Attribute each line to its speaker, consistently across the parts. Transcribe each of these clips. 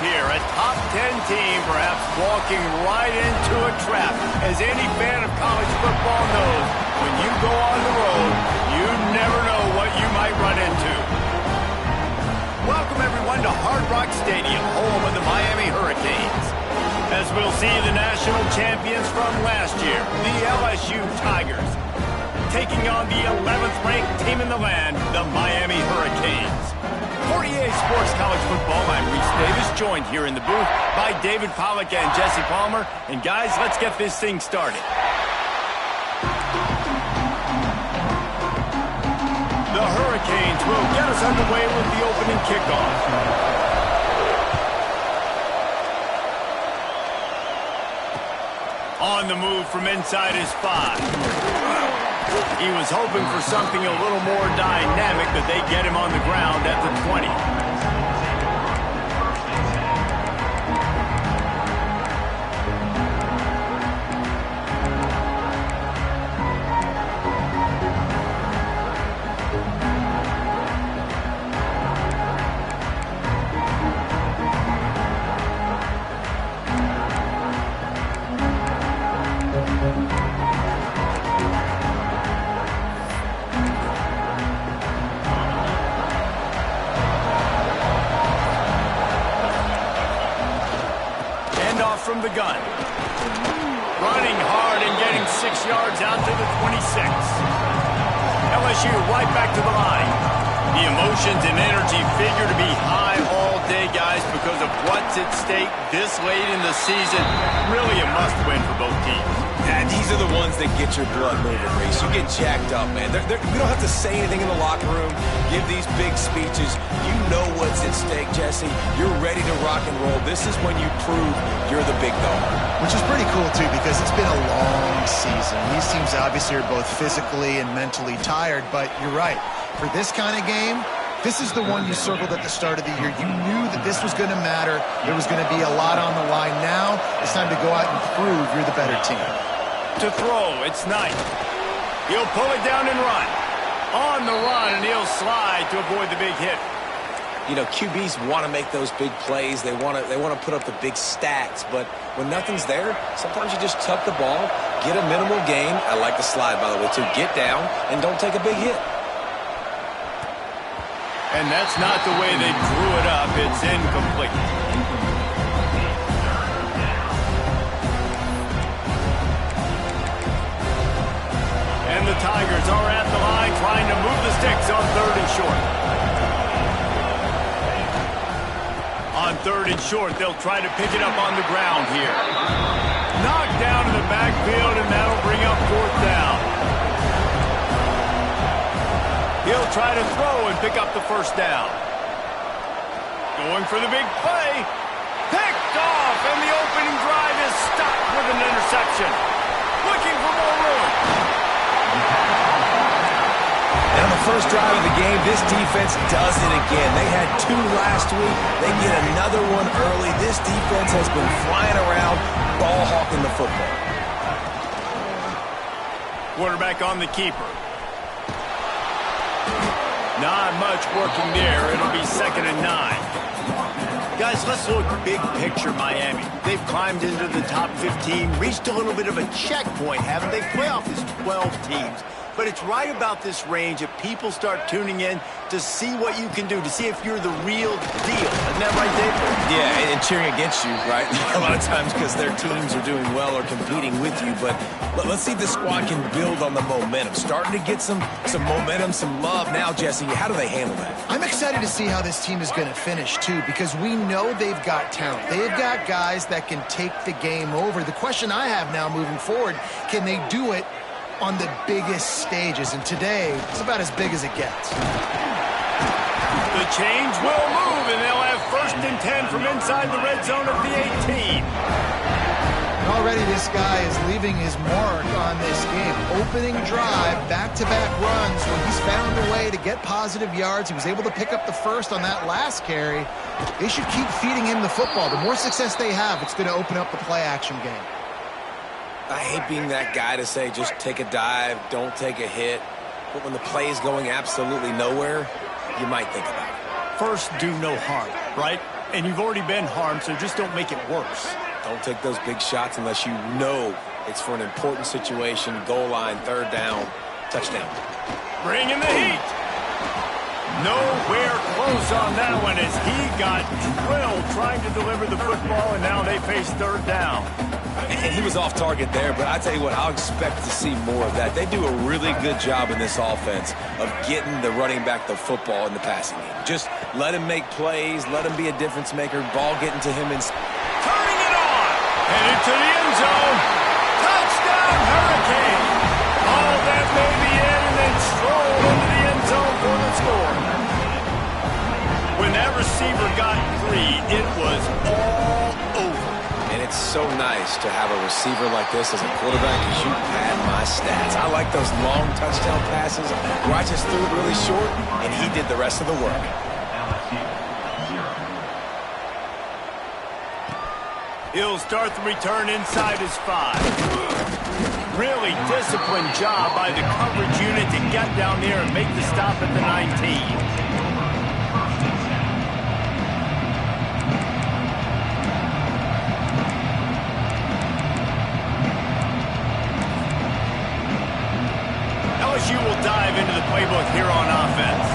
Speaker 1: here. A top 10 team perhaps walking right into a trap. As any fan of college football knows, when you go on the road, you never know what you might run into. Welcome, everyone, to Hard Rock Stadium, home of the Miami Hurricanes. As we'll see the national champions from last year, the LSU Tigers, taking on the 11th-ranked team in the land, the Miami Hurricanes. 48 Sports College Football, I'm Reese Davis, joined here in the booth by David Pollack and Jesse Palmer. And guys, let's get this thing started. The Hurricanes will get us underway with the opening kickoff. On the move from inside his 5. He was hoping for something a little more dynamic, but they get him on the ground at the 20. From the gun. Running hard and getting 6 yards out to the 26. LSU right back to the line. The emotions and energy figure to be high all day, guys, because of what's at stake this late in the season. Really a must-win for both teams.
Speaker 2: Yeah, these are the ones that get your blood moving, Reese. You get jacked up, man. We don't have to say anything in the locker room, give these big speeches. You know what's at stake, Jesse. You're ready to rock and roll. This is when you prove you're the big dog.
Speaker 3: Which is pretty cool, too, because it's been a long season. These teams obviously are both physically and mentally tired, but you're right. For this kind of game, this is the one you circled at the start of the year. You knew that this was going to matter. There was going to be a lot on the line. Now it's time to go out and prove you're the better team.
Speaker 1: To throw, it's Knight. He'll pull it down and run. On the run, and he'll slide to avoid the big hit.
Speaker 2: You know, QBs want to make those big plays. They want to put up the big stats. But when nothing's there, sometimes you just tuck the ball, get a minimal gain. I like the slide, by the way, too. Get down and don't take a big hit.
Speaker 1: And that's not the way they drew it up. It's incomplete. And the Tigers are at the line trying to move the sticks on 3rd and short. On 3rd and short, they'll try to pick it up on the ground here. Knocked down in the backfield, and that'll bring up 4th down. He'll try to throw and pick up the 1st down. Going for the big play. Picked off, and the opening drive is stopped with an interception. Looking for more room.
Speaker 2: And on the first drive of the game, this defense does it again. They had 2 last week. They get another one early. This defense has been flying around, ball hawking the football.
Speaker 1: Quarterback on the keeper. Not much working there. It'll be 2nd and 9. Guys, let's look big picture Miami. They've climbed into the top 15, reached a little bit of a checkpoint, haven't they? Playoff is 12 teams. But it's right about this range that people start tuning in to see what you can do, to see if you're the real deal. Isn't that right, Dave?
Speaker 2: Yeah, and cheering against you, right? A lot of times because their teams are doing well or competing with you. But let's see if the squad can build on the momentum. Starting to get some momentum, some love. Now, Jesse, how do they handle that?
Speaker 3: I'm excited to see how this team is going to finish, too, because we know they've got talent. They've got guys that can take the game over. The question I have now moving forward, can they do it on the biggest stages? And today, it's about as big as it gets.
Speaker 1: The change will move, and they'll have 1st and 10 from inside the red zone of the 18.
Speaker 3: And already this guy is leaving his mark on this game. Opening drive, back-to-back runs where he's found a way to get positive yards. He was able to pick up the 1st on that last carry. They should keep feeding him the football. The more success they have, it's going to open up the play-action game.
Speaker 2: I hate being that guy to say just take a dive, don't take a hit. But when the play is going absolutely nowhere, you might think about it.
Speaker 1: First, do no harm, right? And you've already been harmed, so just don't make it worse.
Speaker 2: Don't take those big shots unless you know it's for an important situation. Goal line, third down, touchdown.
Speaker 1: Bring in the heat. Nowhere close on that one as he got drilled trying to deliver the football, and now they face third down.
Speaker 2: And he was off target there, but I tell you what, I'll expect to see more of that. They do a really good job in this offense of getting the running back the football in the passing game. Just let him make plays, let him be a difference maker, ball getting to him and
Speaker 1: turning it on. Headed to the end zone. Touchdown, Hurricane. Oh, that may be in, and then strolled into the end zone for the score. When that receiver got free, it was all over.
Speaker 2: And it's so nice to have a receiver like this as a quarterback because you pad my stats. I like those long touchdown passes where I just threw it really short, and he did the rest of the work.
Speaker 1: He'll start the return inside his 5. Really disciplined job by the coverage unit to get down there and make the stop at the 19. LSU will dive into the playbook here on offense.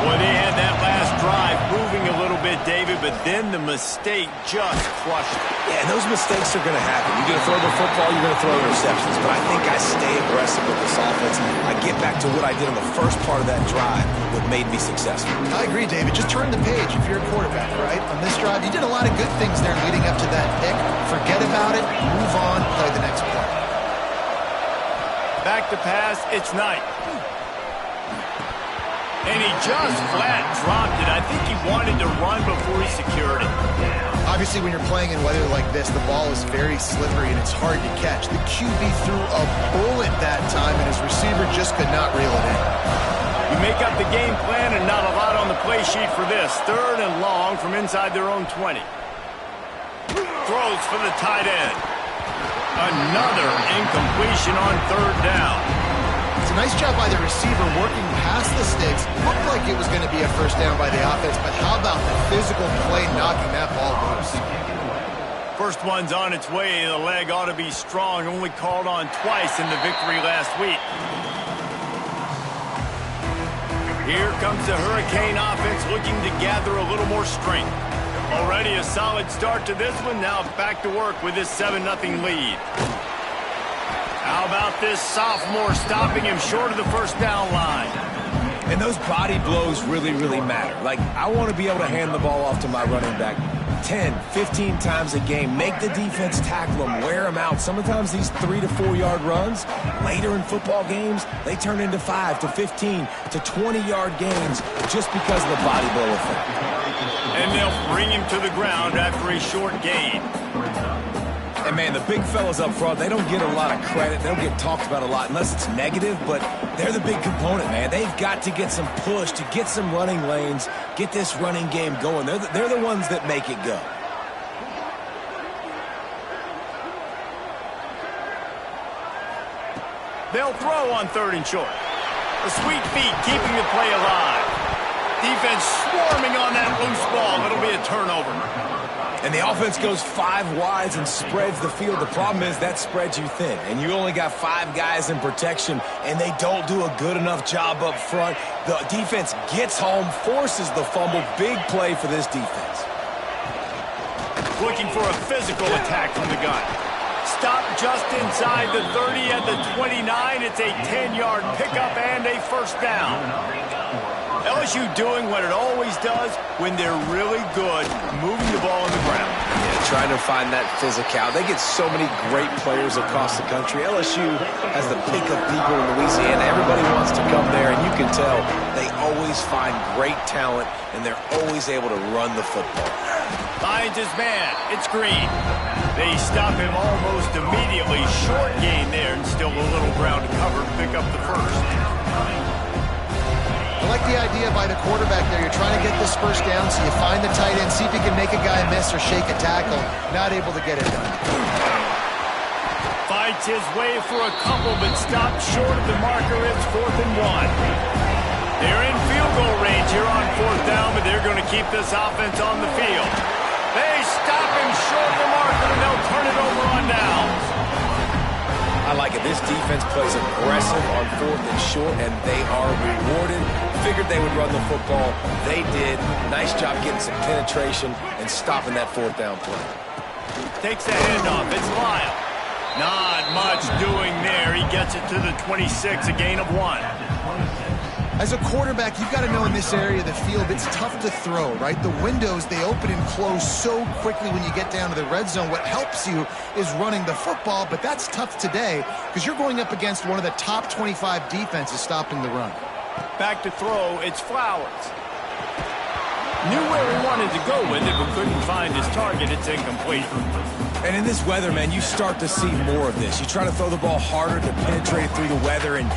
Speaker 1: Boy, they had that last drive moving a little bit, David, but then the mistake just crushed it.
Speaker 2: Yeah, and those mistakes are going to happen. You're going to throw the football, you're going to throw interceptions, but I think I stay aggressive with this offense. I get back to what I did on the first part of that drive, what made me successful.
Speaker 3: I agree, David. Just turn the page if you're a quarterback, right? On this drive, you did a lot of good things there leading up to that pick. Forget about it, move on, play the next play.
Speaker 1: Back to pass, it's Knight. And he just flat dropped it. I think he wanted to run before he secured it.
Speaker 3: Obviously, when you're playing in weather like this, the ball is very slippery and it's hard to catch. The QB threw a bullet that time, and his receiver just could not reel it in.
Speaker 1: You make up the game plan and not a lot on the play sheet for this. Third and long from inside their own 20. Throws for the tight end. Another incompletion on third down.
Speaker 3: It's a nice job by the receiver working past the sticks. Looked like it was going to be a first down by the offense, but how about the physical play knocking that ball loose?
Speaker 1: First one's on its way. The leg ought to be strong. Only called on twice in the victory last week. Here comes the Hurricane offense looking to gather a little more strength. Already a solid start to this one. Now back to work with this 7-0 lead. How about this sophomore stopping him short of the first down line?
Speaker 2: And those body blows really, really matter. Like, I want to be able to hand the ball off to my running back 10, 15 times a game. Make the defense tackle them, wear them out. Sometimes these 3 to 4 yard runs, later in football games, they turn into 5 to 15 to 20 yard gains just because of the body blow effect.
Speaker 1: And they'll bring him to the ground after a short gain.
Speaker 2: And, man, the big fellas up front, they don't get a lot of credit. They don't get talked about a lot unless it's negative, but they're the big component, man. They've got to get some push, to get some running lanes, get this running game going. They're the ones that make it go.
Speaker 1: They'll throw on third and short. A sweet feet keeping the play alive. Defense swarming on that loose ball. It'll be a turnover.
Speaker 2: And the offense goes 5 wides and spreads the field. The problem is that spreads you thin, and you only got 5 guys in protection, and they don't do a good enough job up front. The defense gets home, forces the fumble. Big play for this defense.
Speaker 1: Looking for a physical attack from the gun. Stop just inside the 30 at the 29. It's a 10-yard pickup and a first down. LSU doing what it always does when they're really good, moving the ball on the ground.
Speaker 2: Yeah, trying to find that physicality. They get so many great players across the country. LSU has the pick of people in Louisiana. Everybody wants to come there, and you can tell they always find great talent, and they're always able to run the football.
Speaker 1: Finds his man. It's Green. They stop him almost immediately. Short gain there, and still a little ground to cover to pick up the first.
Speaker 3: I like the idea by the quarterback there. You're trying to get this first down, so you find the tight end, see if you can make a guy miss or shake a tackle. Not able to get it done.
Speaker 1: Fights his way for a couple, but stopped short of the marker. It's 4th and 1. They're in field goal range here on 4th down, but they're going to keep this offense on the field. They stop him short of the marker, and they'll turn it over on downs.
Speaker 2: I like it. This defense plays aggressive on 4th and short, and they are rewarded. Figured they would run the football. They did. Nice job getting some penetration and stopping that 4th down play.
Speaker 1: Takes the handoff. It's Lyle. Not much doing there. He gets it to the 26, a gain of 1.
Speaker 3: As a quarterback, you've got to know in this area of the field, it's tough to throw, right? The windows, they open and close so quickly when you get down to the red zone. What helps you is running the football, but that's tough today because you're going up against one of the top 25 defenses stopping the run.
Speaker 1: Back to throw, it's Flowers. Knew where he wanted to go with it, but couldn't find his target. It's incomplete.
Speaker 2: And in this weather, man, you start to see more of this. You try to throw the ball harder to penetrate it through the weather and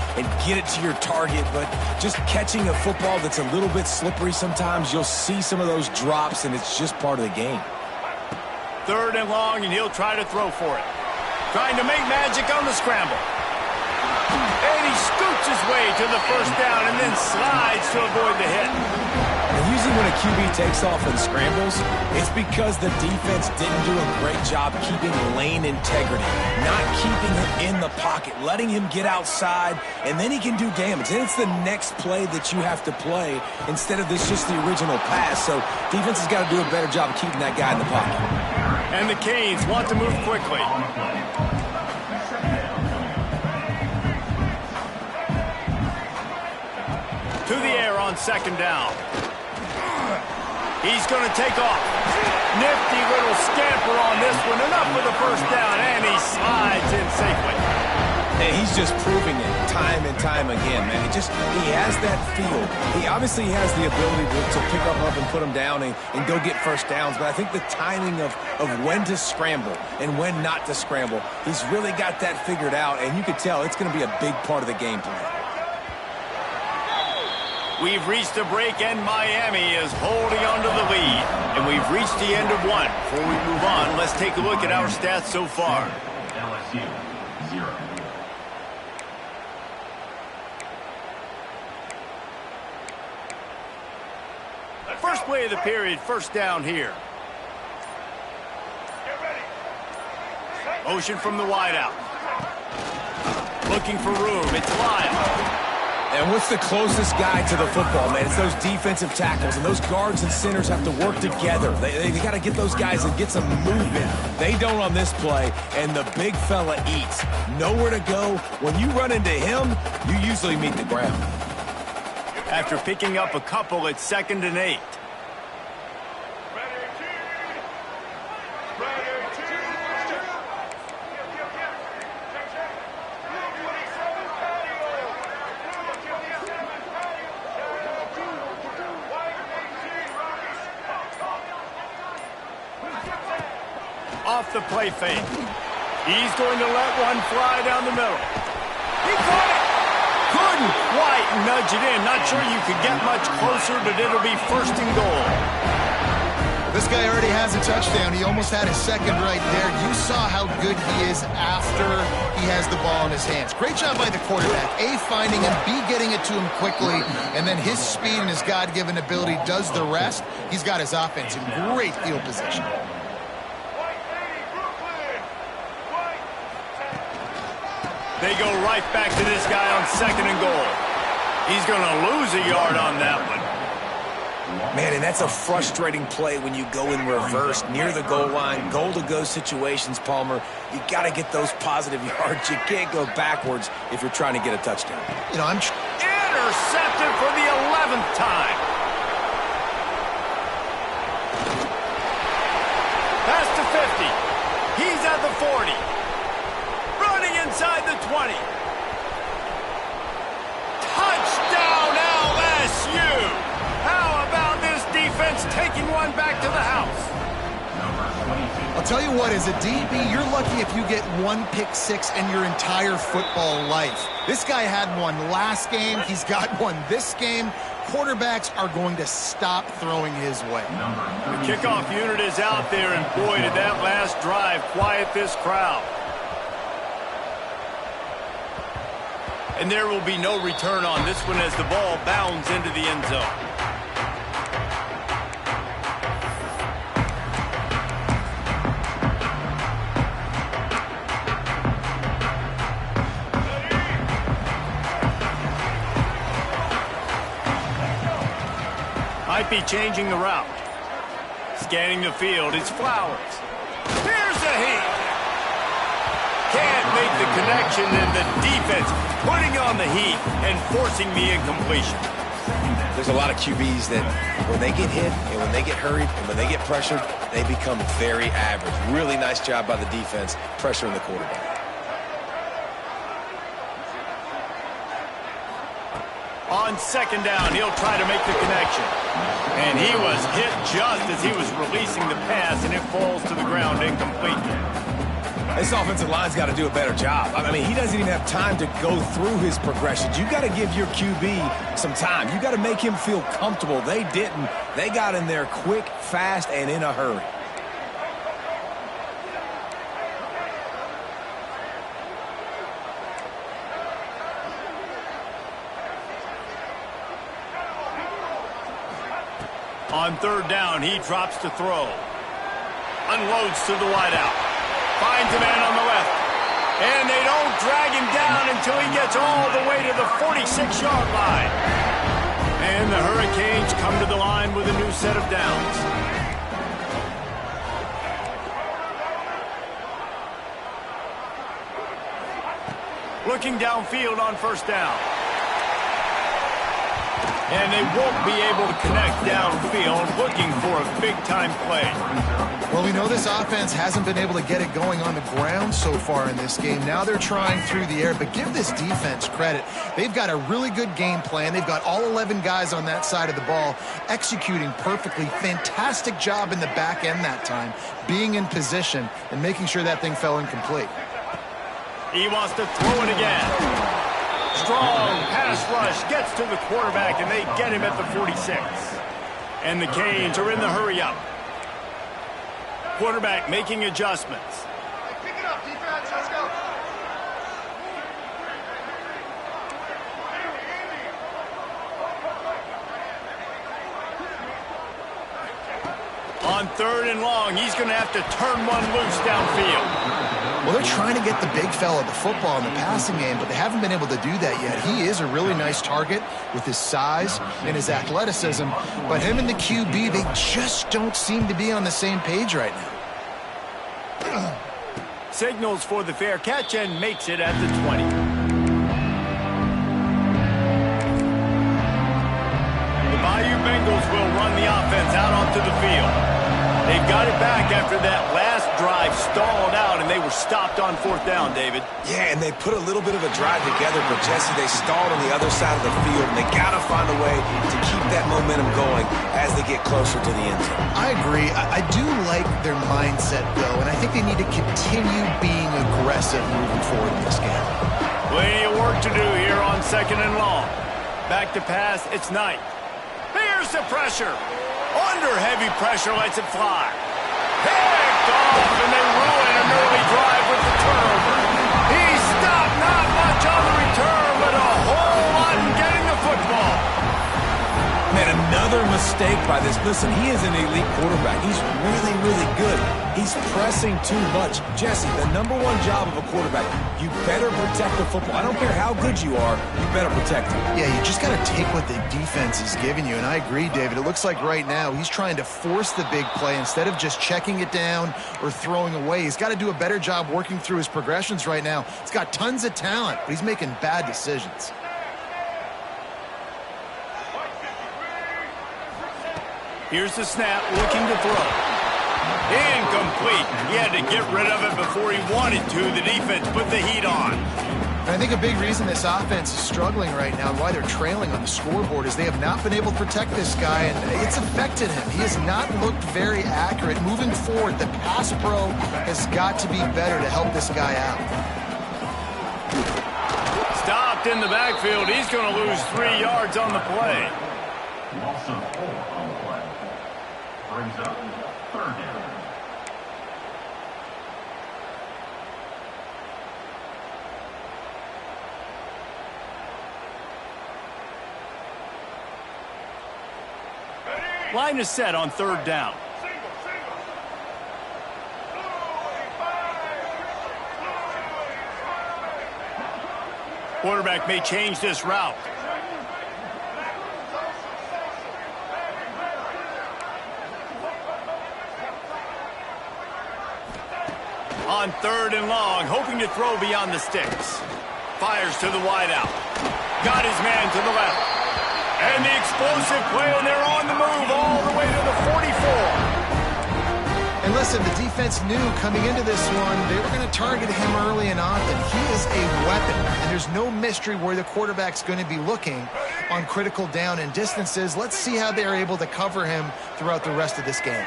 Speaker 2: get it to your target, but just catching a football that's a little bit slippery sometimes, you'll see some of those drops, and it's just part of the game.
Speaker 1: 3rd and long, and he'll try to throw for it. Trying to make magic on the scramble. And he scoots his way to the 1st down and then slides to avoid the hit.
Speaker 2: And usually when a QB takes off and scrambles, it's because the defense didn't do a great job keeping lane integrity, not keeping him in the pocket, letting him get outside, and then he can do damage. And it's the next play that you have to play instead of this just the original pass. So defense has got to do a better job of keeping that guy in the pocket.
Speaker 1: And the Canes want to move quickly. To the air on 2nd down. He's going to take off. Nifty little scamper on this one. Enough for the 1st down, and he slides in safely.
Speaker 2: And he's just proving it time and time again, man. He has that feel. He obviously has the ability to pick up and put him down and go get 1st downs, but I think the timing of when to scramble and when not to scramble, he's really got that figured out, and you could tell it's going to be a big part of the game plan.
Speaker 1: We've reached a break, and Miami is holding on to the lead. And we've reached the end of 1. Before we move on, let's take a look at our stats so far.
Speaker 4: LSU, 0.
Speaker 1: First play of the period, 1st down here. Motion from the wideout. Looking for room, it's Lyle.
Speaker 2: And what's the closest guy to the football, man? It's those defensive tackles, and those guards and centers have to work together. They got to get those guys and get some movement. They don't on this play, and the big fella eats. Nowhere to go. When you run into him, you usually meet the ground.
Speaker 1: After picking up a couple, it's 2nd and 8. Off the play fake. He's going to let one fly down the middle. He caught it. Couldn't quite nudge it in. Not sure you could get much closer, but it'll be 1st and goal.
Speaker 3: This guy already has a touchdown. He almost had his 2nd right there. You saw how good he is after he has the ball in his hands. Great job by the quarterback. A, finding him, B, getting it to him quickly, and then his speed and his God-given ability does the rest. He's got his offense in great field position.
Speaker 1: They go right back to this guy on 2nd and goal. He's going to lose a yard on that one.
Speaker 2: Man, and that's a frustrating play when you go in reverse near the goal line, goal-to-go situations, Palmer. You got to get those positive yards. You can't go backwards if you're trying to get a touchdown.
Speaker 3: You know,
Speaker 1: intercepted for the 11th time. Pass to 50. He's at the 40. Running inside the 20. Touchdown LSU. How about this defense taking one back to the house?
Speaker 3: I'll tell you what, as a DB, you're lucky if you get one pick six in your entire football life. This guy had one last game. He's got one this game. Quarterbacks are going to stop throwing his way.
Speaker 1: The kickoff unit is out there, and boy, did that last drive quiet this crowd. And there will be no return on this one as the ball bounds into the end zone. Might be changing the route. Scanning the field, it's Flowers. Here's a heat. Can't make the connection, and the defense putting on the heat and forcing the incompletion.
Speaker 2: There's a lot of QBs that when they get hit and when they get hurried and when they get pressured, they become very average. Really nice job by the defense pressuring the quarterback.
Speaker 1: On second down, he'll try to make the connection. And he was hit just as he was releasing the pass, and it falls to the ground incomplete.
Speaker 2: This offensive line's got to do a better job. I mean, he doesn't even have time to go through his progressions. You got to give your QB some time. You got to make him feel comfortable. They didn't. They got in there quick, fast, and in a hurry.
Speaker 1: On third down, he drops to throw. Unloads to the wideout. Finds a man on the left. And they don't drag him down until he gets all the way to the 46-yard line. And the Hurricanes come to the line with a new set of downs. Looking downfield on first down. And they won't be able to connect downfield, looking for a big-time play.
Speaker 3: Well, we know this offense hasn't been able to get it going on the ground so far in this game. Now they're trying through the air, but give this defense credit. They've got a really good game plan. They've got all 11 guys on that side of the ball executing perfectly. Fantastic job in the back end that time, being in position and making sure that thing fell incomplete.
Speaker 1: He wants to throw it again. Strong pass rush gets to the quarterback, and they get him at the 46. And the Canes are in the hurry-up. Quarterback making adjustments.
Speaker 5: Pick it up, defense. Let's go.
Speaker 1: On third and long, he's going to have to turn one loose downfield.
Speaker 3: Well, they're trying to get the big fella the football in the passing game, but they haven't been able to do that yet. He is a really nice target with his size and his athleticism, but him and the QB, they just don't seem to be on the same page right now.
Speaker 1: Signals for the fair catch and makes it at the 20. The Bayou Bengals will run the offense out onto the field. They've got it back after that last drive stalled out, and they were stopped on fourth down, David.
Speaker 2: Yeah, and they put a little bit of a drive together, but Jesse, they stalled on the other side of the field, and they got to find a way to keep that momentum going as they get closer to the end zone.
Speaker 3: I agree. I do like their mindset, though, and I think they need to continue being aggressive moving forward in this game.
Speaker 1: Plenty of work to do here on second and long. Back to pass, it's Knight. Here's the pressure. Under heavy pressure, lets it fly. Picked off, and they ruin an early drive with the turnover. He stopped not much on the return, but a whole lot in getting the football.
Speaker 2: Man, another mistake by this. Listen, he is an elite quarterback. He's really, really good. He's pressing too much. Jesse, the #1 job of a quarterback, you better protect the football. I don't care how good you are, you better protect it.
Speaker 3: Yeah, you just got to take what the defense is giving you, and I agree, David. It looks like right now he's trying to force the big play instead of just checking it down or throwing away. He's got to do a better job working through his progressions right now. He's got tons of talent, but he's making bad decisions.
Speaker 1: Here's the snap, looking to throw. Incomplete. He had to get rid of it before he wanted to. The defense put the heat on.
Speaker 3: And I think a big reason this offense is struggling right now and why they're trailing on the scoreboard is they have not been able to protect this guy, and it's affected him. He has not looked very accurate. Moving forward, the pass pro has got to be better to help this guy out.
Speaker 1: Stopped in the backfield. He's going to lose 3 yards on the play.
Speaker 4: Loss of 4 on the play. Brings up third down.
Speaker 1: Line is set on third down. Quarterback may change this route. On third and long, hoping to throw beyond the sticks. Fires to the wideout. Got his man to the left. And the explosive play, and they're on the move all the way to the 44.
Speaker 3: And listen, the defense knew coming into this one, they were going to target him early and often. He is a weapon, and there's no mystery where the quarterback's going to be looking on critical down and distances. Let's see how they're able to cover him throughout the rest of this game.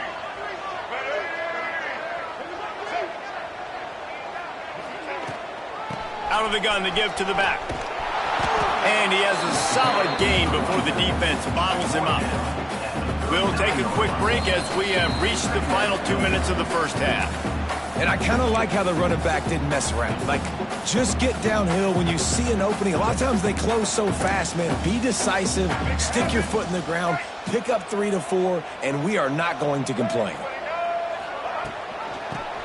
Speaker 1: Out of the gun to give to the back. And he has a solid gain before the defense bottles him up. We'll take a quick break as we have reached the final 2 minutes of the first half.
Speaker 2: And I kind of like how the running back didn't mess around. Like, just get downhill when you see an opening. A lot of times they close so fast, man. Be decisive, stick your foot in the ground, pick up 3 to 4, and we are not going to complain.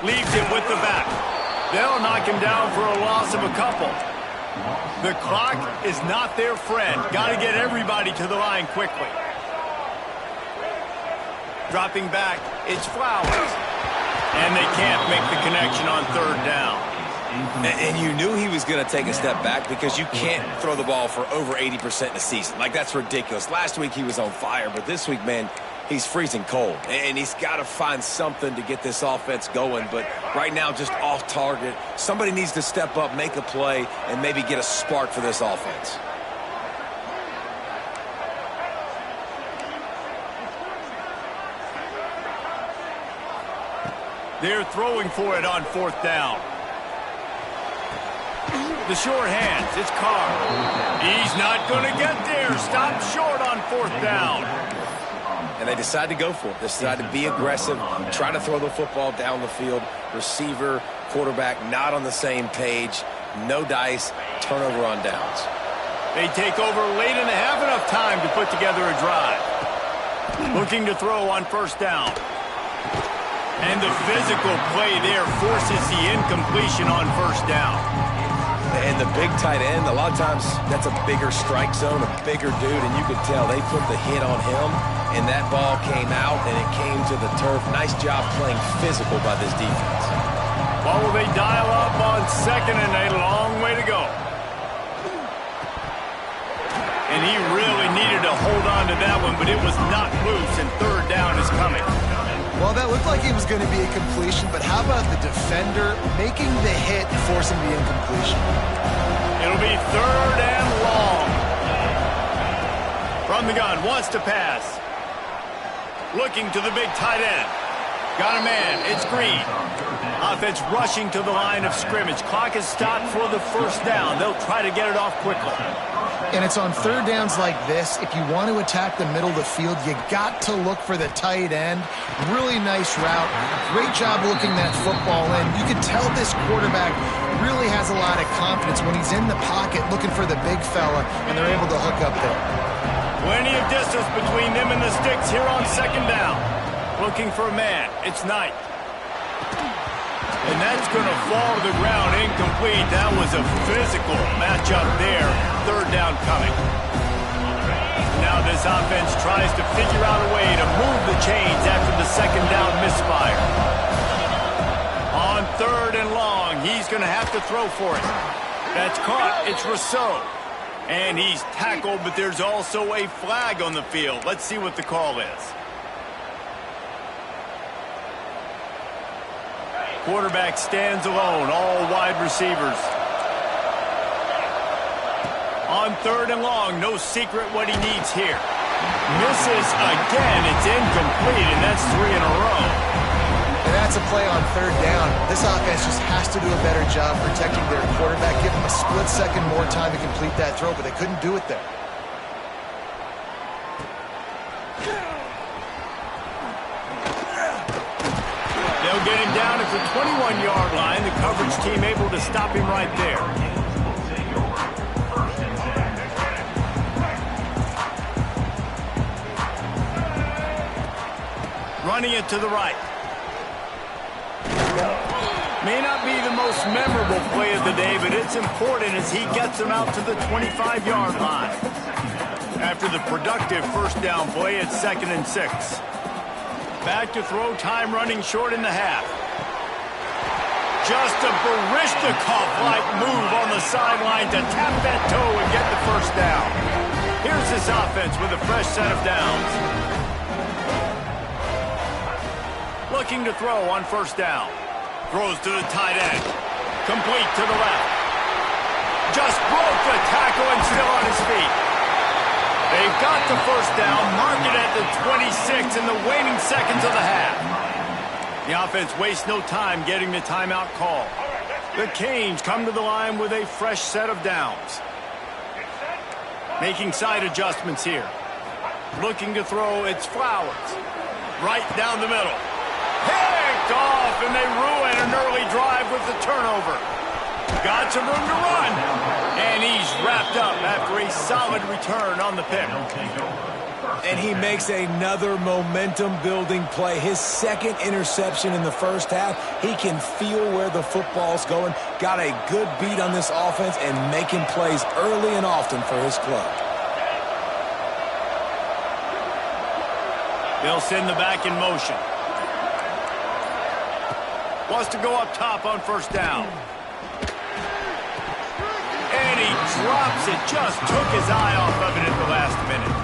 Speaker 1: Leaves it with the back. They'll knock him down for a loss of a couple. The clock is not their friend. Got to get everybody to the line quickly. Dropping back, it's Flowers. And they can't make the connection on third down.
Speaker 2: And you knew he was going to take a step back because you can't throw the ball for over 80% in a season. Like, that's ridiculous. Last week he was on fire, but this week, man, he's freezing cold. And he's got to find something to get this offense going. But right now, just off target. Somebody needs to step up, make a play, and maybe get a spark for this offense.
Speaker 1: They're throwing for it on fourth down. The short hands, it's Carr. He's not going to get there. Stop short on fourth down.
Speaker 2: And they decide to go for it. They decide to be aggressive, try to throw the football down the field. Receiver, quarterback, not on the same page. No dice, turnover on downs.
Speaker 1: They take over late and have enough time to put together a drive. Looking to throw on first down. And the physical play there forces the incompletion on first down.
Speaker 2: And the big tight end, a lot of times that's a bigger strike zone, a bigger dude, and you could tell they put the hit on him, and that ball came out, and it came to the turf. Nice job playing physical by this defense.
Speaker 1: Well, will they dial up on second, and a long way to go. And he really needed to hold on to that one, but it was not loose, and third down is coming.
Speaker 3: Well, that looked like it was going to be a completion, but how about the defender making the hit, forcing the incompletion?
Speaker 1: It'll be third and long. From the gun, wants to pass. Looking to the big tight end. Got a man, it's Green. Offense rushing to the line of scrimmage. Clock is stopped for the first down. They'll try to get it off quickly.
Speaker 3: And it's on third downs like this. If you want to attack the middle of the field, you got to look for the tight end. Really nice route. Great job looking that football in. You can tell this quarterback really has a lot of confidence when he's in the pocket looking for the big fella, and they're able to hook up there.
Speaker 1: Plenty of distance between them and the sticks here on second down. Looking for a man. It's Knight. And that's going to fall to the ground incomplete. That was a physical matchup there. Third down coming. Now this offense tries to figure out a way to move the chains after the second down misfire. On third and long, he's going to have to throw for it. That's caught. It's Rousseau. And he's tackled, but there's also a flag on the field. Let's see what the call is. Quarterback stands alone, all wide receivers. On third and long, no secret what he needs here. Misses again, it's incomplete, and that's 3 in a row.
Speaker 3: And that's a play on third down. This offense just has to do a better job protecting their quarterback. Give him a split second more time to complete that throw, but they couldn't do it there.
Speaker 1: They'll get him down at the 21-yard line. The coverage team able to stop him right there. running it to the right. May not be the most memorable play of the day, but it's important as he gets them out to the 25-yard line. After the productive first down play, it's 2nd and 6. Back to throw, time running short in the half. Just a Barishnikov-like move on the sideline to tap that toe and get the first down. Here's this offense with a fresh set of downs. Looking to throw on first down. Throws to the tight end. Complete to the left. Just broke the tackle and still on his feet. They've got the first down, mark it at the 26 in the waning seconds of the half. The offense wastes no time getting the timeout call. The Canes come to the line with a fresh set of downs. Making side adjustments here. Looking to throw, it's Flowers. Right down the middle. Picked off, and they ruin an early drive with the turnover. Got some room to run, and he's wrapped up after a solid return on the pick.
Speaker 2: And he makes another momentum-building play. His second interception in the first half. He can feel where the football's going. Got a good beat on this offense and making plays early and often for his club.
Speaker 1: They'll send the back in motion. Wants to go up top on first down. And he drops it. Just took his eye off of it at the last minute.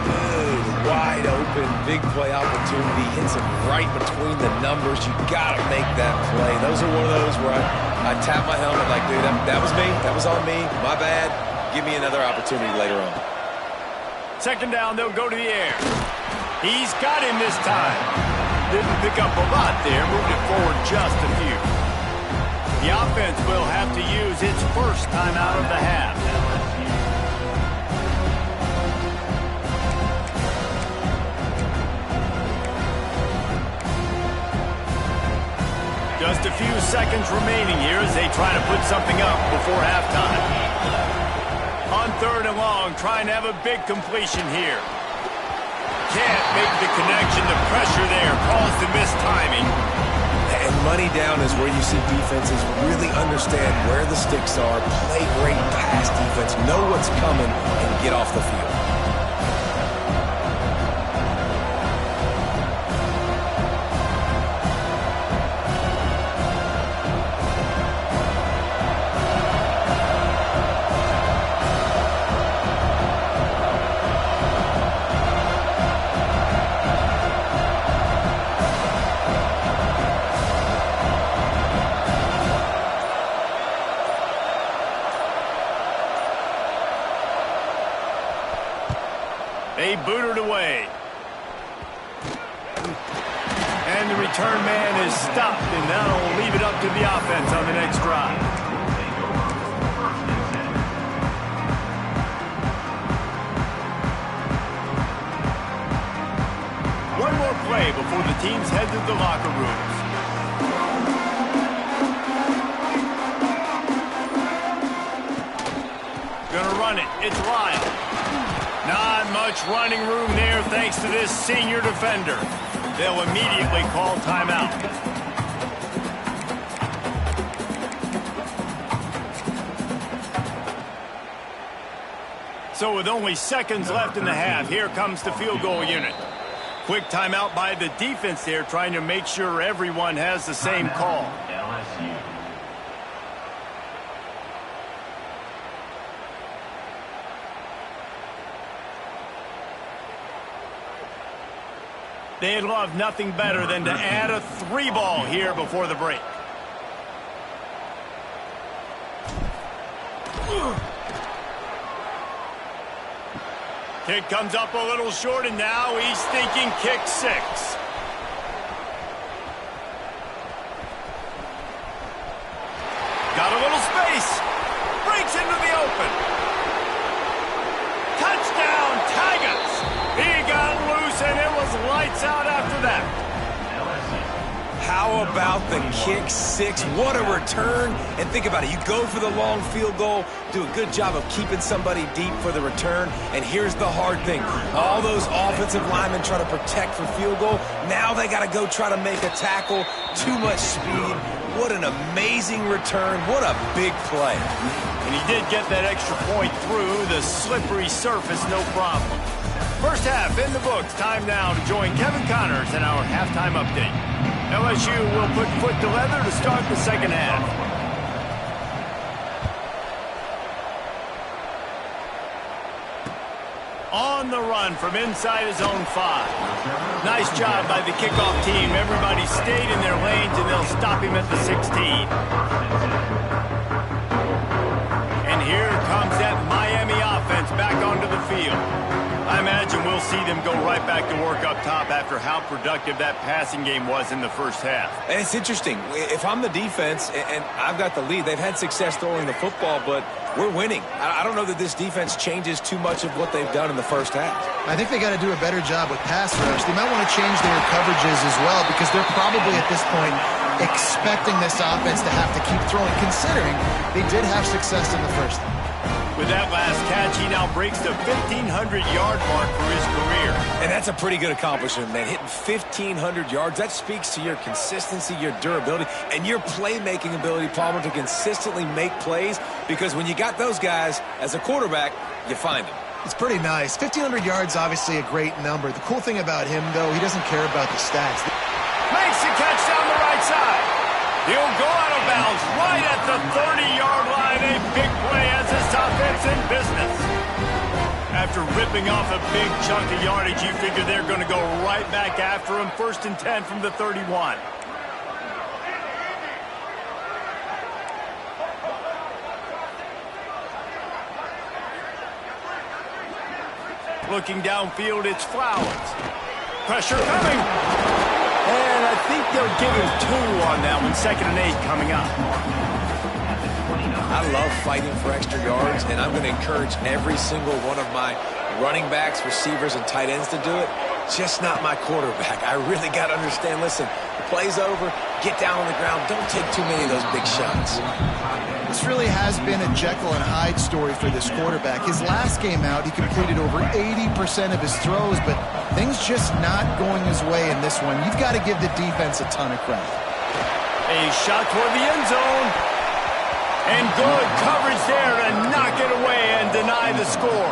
Speaker 2: Good, wide open, big play opportunity. Hits him right between the numbers. You got to make that play. Those are one of those where I tap my helmet like, dude, that was me. That was on me. My bad. Give me another opportunity later on.
Speaker 1: Second down, they'll go to the air. He's got him this time. Didn't pick up a lot there, moved it forward just a few. The offense will have to use its first timeout of the half. Just a few seconds remaining here as they try to put something up before halftime. On 3rd and long, trying to have a big completion here. Can't make the connection. The pressure there caused the missed timing.
Speaker 2: And money down is where you see defenses really understand where the sticks are, play great pass defense, know what's coming, and get off the field.
Speaker 1: They booted away. And the return man is stopped, and that'll leave it up to the offense on the next drive. One more play before the teams head to the locker rooms. Gonna run it. It's Lyle. Not much running room there thanks to this senior defender. They'll immediately call timeout. So with only seconds left in the half, here comes the field goal unit. Quick timeout by the defense there, trying to make sure everyone has the same call.
Speaker 4: LSU.
Speaker 1: They'd love nothing better than to add a 3-ball here before the break. Kick comes up a little short, and now he's thinking kick 6. Got a little space. Breaks into the open. Touchdown, Tigers! He got loose, and it was lights out after that.
Speaker 2: How about the kick six? What a return. And think about it. You go for the long field goal, do a good job of keeping somebody deep for the return. And here's the hard thing. All those offensive linemen try to protect for field goal. Now they got to go try to make a tackle. Too much speed. What an amazing return. What a big play.
Speaker 1: And he did get that extra point through the slippery surface, no problem. First half in the books. Time now to join Kevin Connors in our halftime update. LSU will put foot to leather to start the second half. On the run from inside his own 5. Nice job by the kickoff team. Everybody stayed in their lanes, and they'll stop him at the 16. And here comes that Miami offense back onto the field. I imagine we'll see them go right back to work up top after how productive that passing game was in the first half.
Speaker 2: And it's interesting. If I'm the defense and I've got the lead, they've had success throwing the football, but we're winning. I don't know that this defense changes too much of what they've done in the first half.
Speaker 3: I think they got to do a better job with pass rush. They might want to change their coverages as well, because they're probably at this point expecting this offense to have to keep throwing, considering they did have success in the first half.
Speaker 1: With that last catch, he now breaks the 1,500-yard mark for his career.
Speaker 2: And that's a pretty good accomplishment, man. Hitting 1,500 yards, that speaks to your consistency, your durability, and your playmaking ability, Palmer, to consistently make plays, because when you got those guys as a quarterback, you find them.
Speaker 3: It's pretty nice. 1,500 yards, obviously a great number. The cool thing about him, though, he doesn't care about the stats.
Speaker 1: Makes the catch down the right side. He'll go out of bounds right at the 30-yard line. A big play as this offense in business. After ripping off a big chunk of yardage, you figure they're going to go right back after him. 1st and 10 from the 31. Looking downfield, it's Flowers. Pressure coming. And I think they'll give him 2 on that one. 2nd and 8 coming up.
Speaker 2: I love fighting for extra yards, and I'm going to encourage every single one of my running backs, receivers, and tight ends to do it. Just not my quarterback. I really got to understand, listen, the play's over, get down on the ground, don't take too many of those big shots.
Speaker 3: This really has been a Jekyll and Hyde story for this quarterback. His last game out, he completed over 80% of his throws, but things just not going his way in this one. You've got to give the defense a ton of credit.
Speaker 1: A shot toward the end zone. And good coverage there to knock it away and deny the score.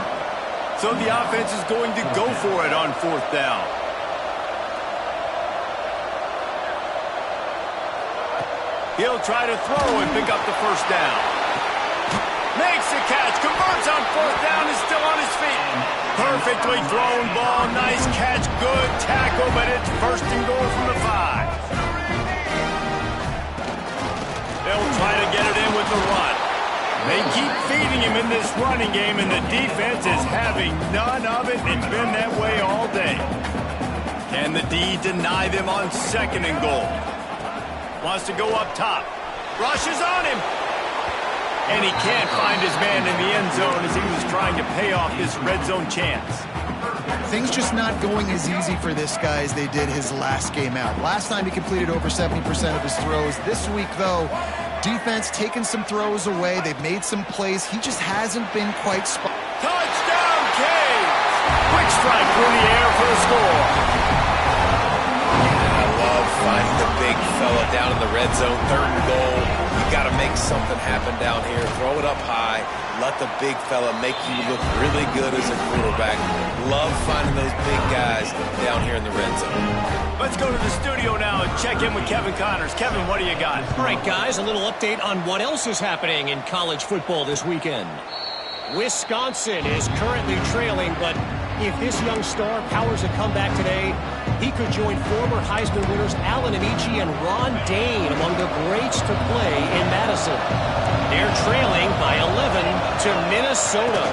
Speaker 1: So the offense is going to go for it on 4th down. He'll try to throw and pick up the 1st down. Makes the catch, converts on 4th down, is still on his feet. Perfectly thrown ball, nice catch, good tackle, but it's 1st and goal from the 5. They'll try to get it in with the run. They keep feeding him in this running game, and the defense is having none of it. It's been that way all day. Can the D deny them on 2nd and goal? Wants to go up top. Rushes on him. And he can't find his man in the end zone as he was trying to pay off this red zone chance.
Speaker 3: Things just not going as easy for this guy as they did his last game out. Last time he completed over 70% of his throws. This week, though, defense taking some throws away. They've made some plays. He just hasn't been quite spot.
Speaker 1: Touchdown, Canes! Quick strike through the air for the score.
Speaker 2: I love finding the big fella down in the red zone, 3rd and goal. You got to make something happen down here. Throw it up high. Let the big fella make you look really good as a quarterback. Love finding those big guys down here in the red zone.
Speaker 1: Let's go to the studio now and check in with Kevin Connors. Kevin, what do you got?
Speaker 6: All right, guys, a little update on what else is happening in college football this weekend. Wisconsin is currently trailing, but if this young star powers a comeback today, he could join former Heisman winners Allen Amici and Ron Dane among the greats to play in Madison. They're trailing by 11 to Minnesota.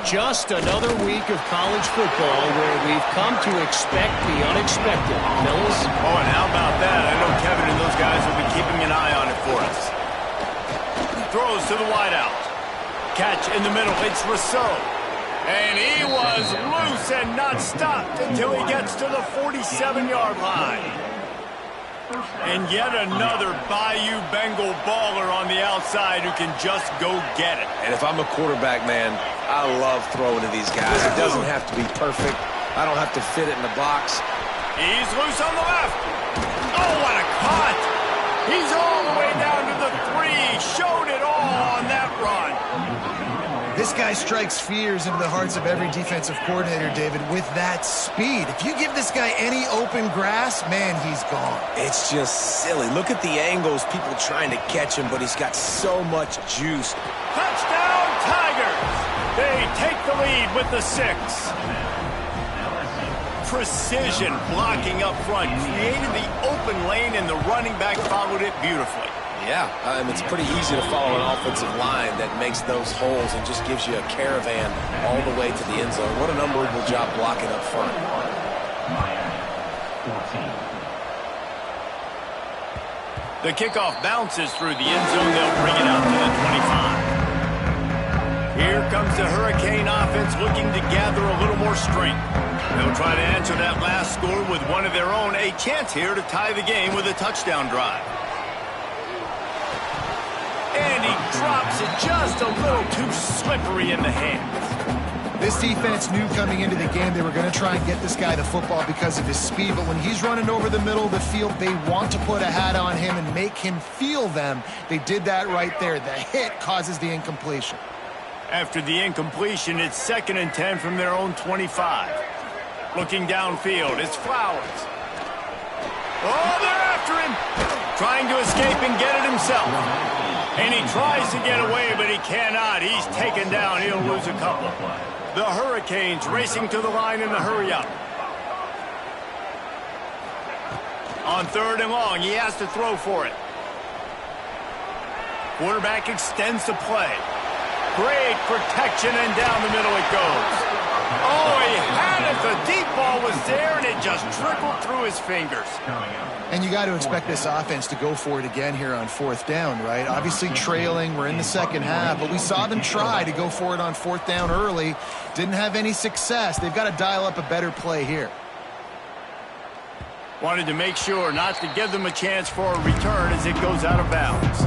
Speaker 6: Just another week of college football where we've come to expect the unexpected. Fellas?
Speaker 1: Oh, and how about that? I know Kevin and those guys will be keeping an eye on it for us. Throws to the wideout. Catch in the middle. It's Rousseau. And he was loose and not stopped until he gets to the 47-yard line. And yet another Bayou Bengal baller on the outside who can just go get it.
Speaker 2: And if I'm a quarterback, man, I love throwing to these guys. It doesn't have to be perfect. I don't have to fit it in the box.
Speaker 1: He's loose on the left. Oh, what a cut. He's all the way down to the 3. Showed it all on that run.
Speaker 3: This guy strikes fears into the hearts of every defensive coordinator, David, with that speed. If you give this guy any open grass, man, he's gone.
Speaker 2: It's just silly. Look at the angles, people trying to catch him, but he's got so much juice.
Speaker 1: Touchdown, Tigers! They take the lead with the 6. Precision blocking up front, created the open lane, and the running back followed it beautifully.
Speaker 2: Yeah, it's pretty easy to follow an offensive line that makes those holes and just gives you a caravan all the way to the end zone. What an unbelievable job blocking up front.
Speaker 1: The kickoff bounces through the end zone. They'll bring it out to the 25. Here comes the Hurricane offense looking to gather a little more strength. They'll try to answer that last score with one of their own. A chance here to tie the game with a touchdown drive. And he drops it just a little too slippery in the hands.
Speaker 3: This defense knew coming into the game they were going to try and get this guy the football because of his speed, but when he's running over the middle of the field, they want to put a hat on him and make him feel them. They did that right there. The hit causes the incompletion.
Speaker 1: After the incompletion, it's 2nd and 10 from their own 25. Looking downfield, it's Flowers. Oh, they're after him! Trying to escape and get it himself. And he tries to get away, but he cannot. He's taken down. He'll lose a couple. The Hurricanes racing to the line in the hurry-up. On 3rd and long, he has to throw for it. Quarterback extends the play. Great protection, and down the middle it goes. Oh, he had it. The deep ball was there, and it just trickled through his fingers.
Speaker 3: And you got to expect this offense to go for it again here on 4th down, right? Obviously trailing, we're in the second half, but we saw them try to go for it on 4th down early. Didn't have any success. They've got to dial up a better play here.
Speaker 1: Wanted to make sure not to give them a chance for a return as it goes out of bounds.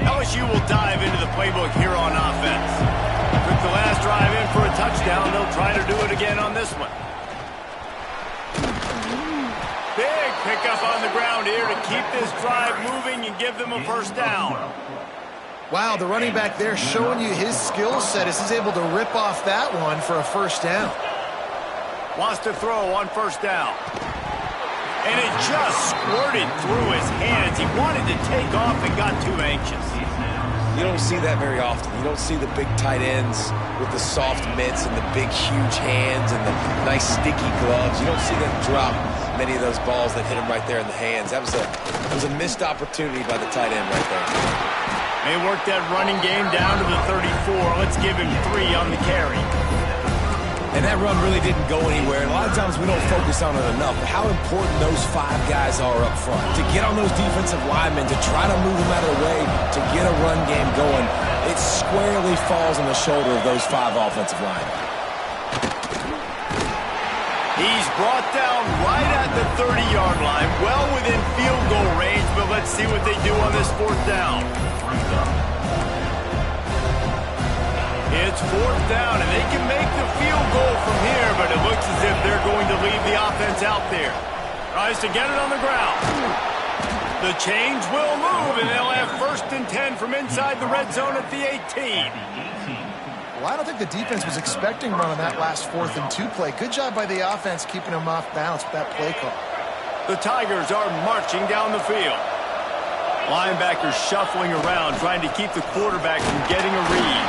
Speaker 1: LSU will dive into the playbook here on offense. Took the last drive in for a touchdown. They'll try to do it again on this one. Big pickup on the ground here to keep this drive moving and give them a 1st down.
Speaker 3: Wow, the running back there showing you his skill set as he's able to rip off that one for a 1st down.
Speaker 1: Wants to throw on 1st down. And it just squirted through his hands. He wanted to take off and got too anxious.
Speaker 2: You don't see that very often. You don't see the big tight ends with the soft mitts and the big, huge hands and the nice, sticky gloves. You don't see them drop many of those balls that hit him right there in the hands. That was a missed opportunity by the tight end right there.
Speaker 1: They worked that running game down to the 34. Let's give him 3 on the carry.
Speaker 2: And that run really didn't go anywhere. And a lot of times we don't focus on it enough. But how important those 5 guys are up front. To get on those defensive linemen, to try to move them out of the way, to get a run game going, it squarely falls on the shoulder of those 5 offensive linemen.
Speaker 1: He's brought down right at the 30-yard line, well within field goal range, but let's see what they do on this 4th down. It's 4th down, and they can make the field goal from here, but it looks as if they're going to leave the offense out there. Tries to get it on the ground. The chains will move, and they'll have 1st and 10 from inside the red zone at the 18.
Speaker 3: Well, I don't think the defense was expecting run on that last 4th and 2 play. Good job by the offense keeping them off balance with that play call.
Speaker 1: The Tigers are marching down the field. Linebackers shuffling around, trying to keep the quarterback from getting a read.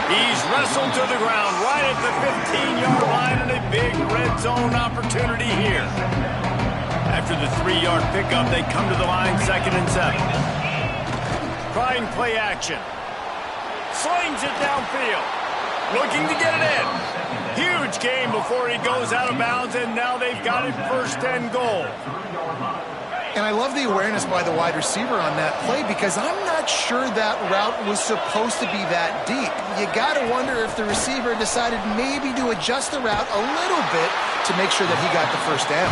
Speaker 1: He's wrestled to the ground right at the 15-yard line, and a big red zone opportunity here. After the 3-yard pickup, they come to the line 2nd and 7. Trying play action. Slings it downfield. Looking to get it in. Huge gain before he goes out of bounds, and now they've got it 1st and goal.
Speaker 3: And I love the awareness by the wide receiver on that play because I'm not sure that route was supposed to be that deep. You got to wonder if the receiver decided maybe to adjust the route a little bit to make sure that he got the first down.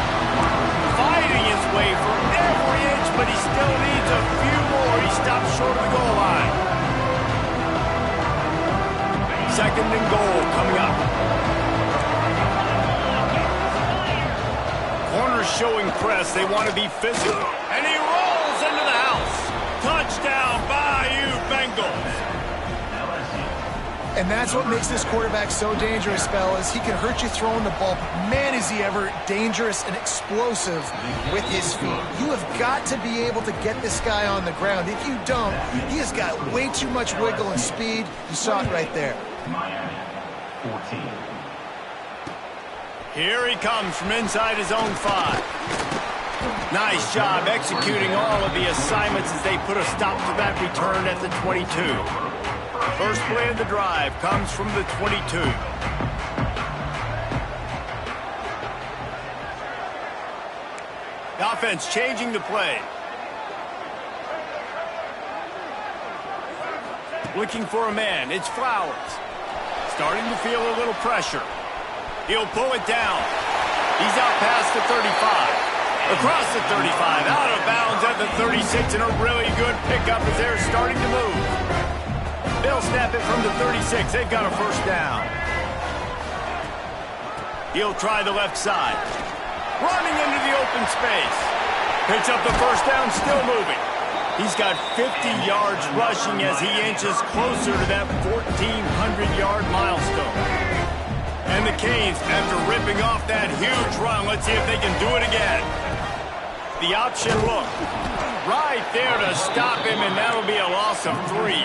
Speaker 1: Fighting his way for every inch, but he still needs a few more. He stops short of the goal line. Second and goal coming up. Corners showing press. They want to be physical. And he rolls into the house. Touchdown, Bayou Bengals.
Speaker 3: And that's what makes this quarterback so dangerous, fellas. He can hurt you throwing the ball, but man, is he ever dangerous and explosive with his feet. You have got to be able to get this guy on the ground. If you don't, he has got way too much wiggle and speed. You saw it right there.
Speaker 4: Miami, 14.
Speaker 1: Here he comes from inside his own 5. Nice job executing all of the assignments as they put a stop to that return at the 22. First play of the drive comes from the 22. The offense changing the play. Looking for a man. It's Flowers. Starting to feel a little pressure. He'll pull it down. He's out past the 35. Across the 35. Out of bounds at the 36. And a really good pickup as they're starting to move. They'll snap it from the 36. They've got a first down. He'll try the left side. Running into the open space. Picks up the first down, still moving. He's got 50 yards rushing as he inches closer to that 1,400-yard milestone. And the Canes, after ripping off that huge run, let's see if they can do it again. The option look. Right there to stop him, and that'll be a loss of 3.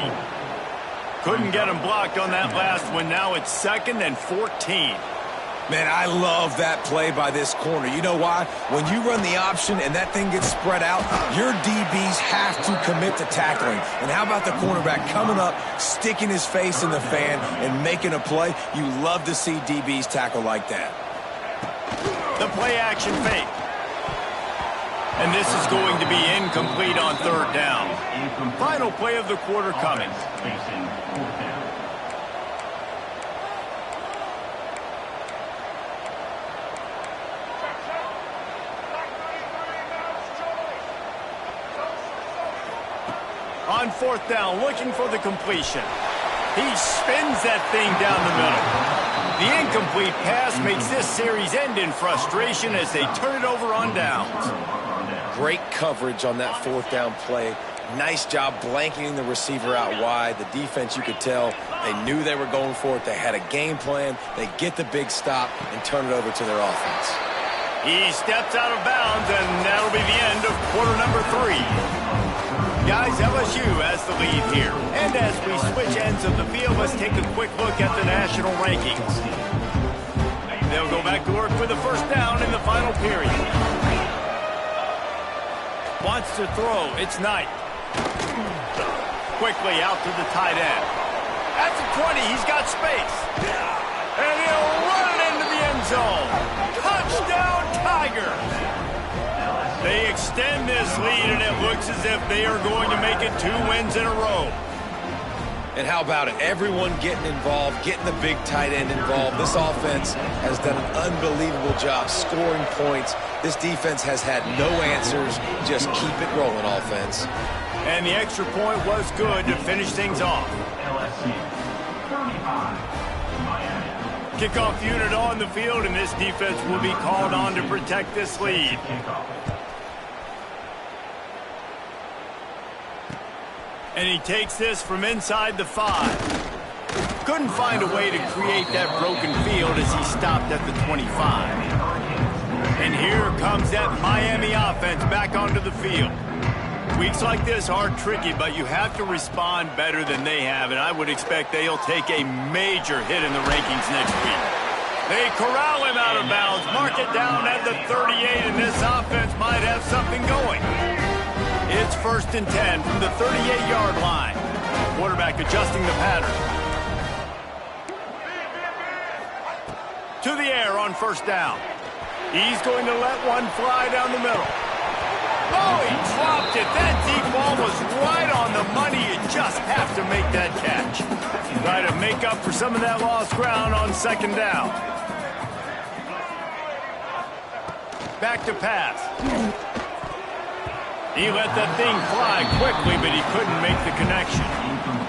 Speaker 1: Couldn't get him blocked on that last one. Now it's 2nd and 14.
Speaker 2: Man, I love that play by this corner. You know why? When you run the option and that thing gets spread out, your DBs have to commit to tackling. And how about the cornerback coming up, sticking his face in the fan, and making a play? You love to see DBs tackle like that.
Speaker 1: The play action fake. And this is going to be incomplete on 3rd down. Final play of the quarter coming.
Speaker 4: Facing 4th down.
Speaker 1: On 4th down, looking for the completion. He spins that thing down the middle. The incomplete pass makes this series end in frustration as they turn it over on downs.
Speaker 2: Great coverage on that 4th down play. Nice job blanketing the receiver out wide. The defense, you could tell, they knew they were going for it. They had a game plan. They get the big stop and turn it over to their offense.
Speaker 1: He steps out of bounds, and that'll be the end of quarter number 3. Guys, LSU has the lead here. And as we switch ends of the field, let's take a quick look at the national rankings. They'll go back to work with the first down in the final period. Wants to throw. It's Knight. Quickly out to the tight end. At the 20, he's got space. And he'll run it into the end zone. Touchdown, Tigers! They extend this lead, and it looks as if they are going to make it 2 wins in a row.
Speaker 2: And how about it? Everyone getting involved, getting the big tight end involved. This offense has done an unbelievable job scoring points. This defense has had no answers. Just keep it rolling, offense.
Speaker 1: And the extra point was good to finish things off.
Speaker 4: LSU, 35. Miami.
Speaker 1: Kickoff unit on the field, and this defense will be called on to protect this lead.
Speaker 4: Kickoff.
Speaker 1: And he takes this from inside the 5. Couldn't find a way to create that broken field as he stopped at the 25. And here comes that Miami offense back onto the field. Weeks like this are tricky, but you have to respond better than they have, and I would expect they'll take a major hit in the rankings next week. They corral him out of bounds, mark it down at the 38, and this offense might have something going. It's 1st and 10 from the 38-yard line. Quarterback adjusting the pattern. To the air on 1st down. He's going to let one fly down the middle. Oh, he dropped it. That deep ball was right on the money. You just have to make that catch. Try to make up for some of that lost ground on second down. Back to pass. He let that thing fly quickly, but he couldn't make the connection.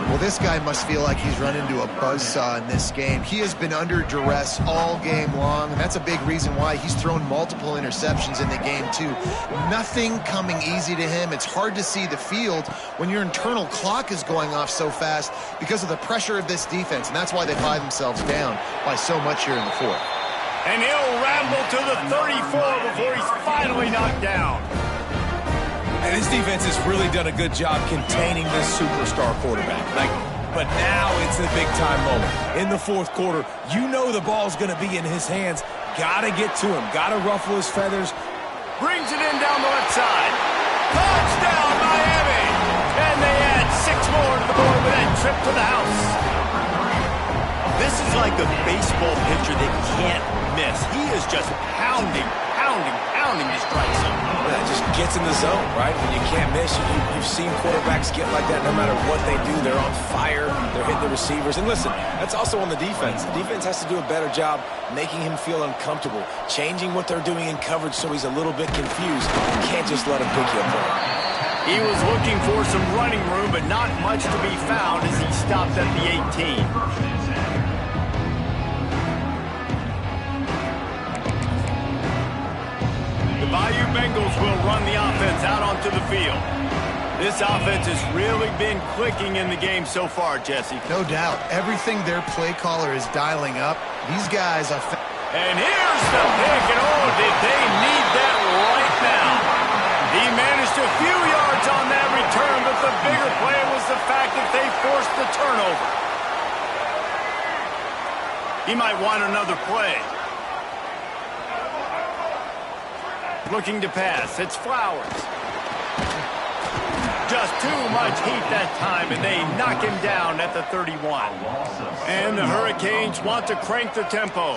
Speaker 3: Well, this guy must feel like he's run into a buzzsaw in this game. He has been under duress all game long, and that's a big reason why he's thrown multiple interceptions in the game, too. Nothing coming easy to him. It's hard to see the field when your internal clock is going off so fast because of the pressure of this defense, and that's why they find themselves down by so much here in the fourth.
Speaker 1: And he'll ramble to the 34 before he's finally knocked down.
Speaker 2: And this defense has really done a good job containing this superstar quarterback. But now it's the big-time moment. In the fourth quarter, you know the ball's going to be in his hands. Got to get to him. Got to ruffle his feathers.
Speaker 1: Brings it in down the left side. Touchdown, Miami! And they add 6 more to the board with that trip to the house. This is like a baseball pitcher that can't miss. He is just pounding the strike zone.
Speaker 2: That just gets in the zone, right? When you can't miss, you've seen quarterbacks get like that no matter what they do. They're on fire. They're hitting the receivers. And listen, that's also on the defense. The defense has to do a better job making him feel uncomfortable, changing what they're doing in coverage so he's a little bit confused. You can't just let him pick you apart.
Speaker 1: He was looking for some running room, but not much to be found as he stopped at the 18. The Bayou Bengals will run the offense out onto the field. This offense has really been clicking in the game so far, Jesse.
Speaker 3: No doubt. Everything their play caller is dialing up, these guys are...
Speaker 1: And here's the pick, and oh, did they need that right now. He managed a few yards on that return, but the bigger play was the fact that they forced the turnover. He might want another play. Looking to pass. It's Flowers. Just too much heat that time, and they knock him down at the 31. And the Hurricanes want to crank the tempo.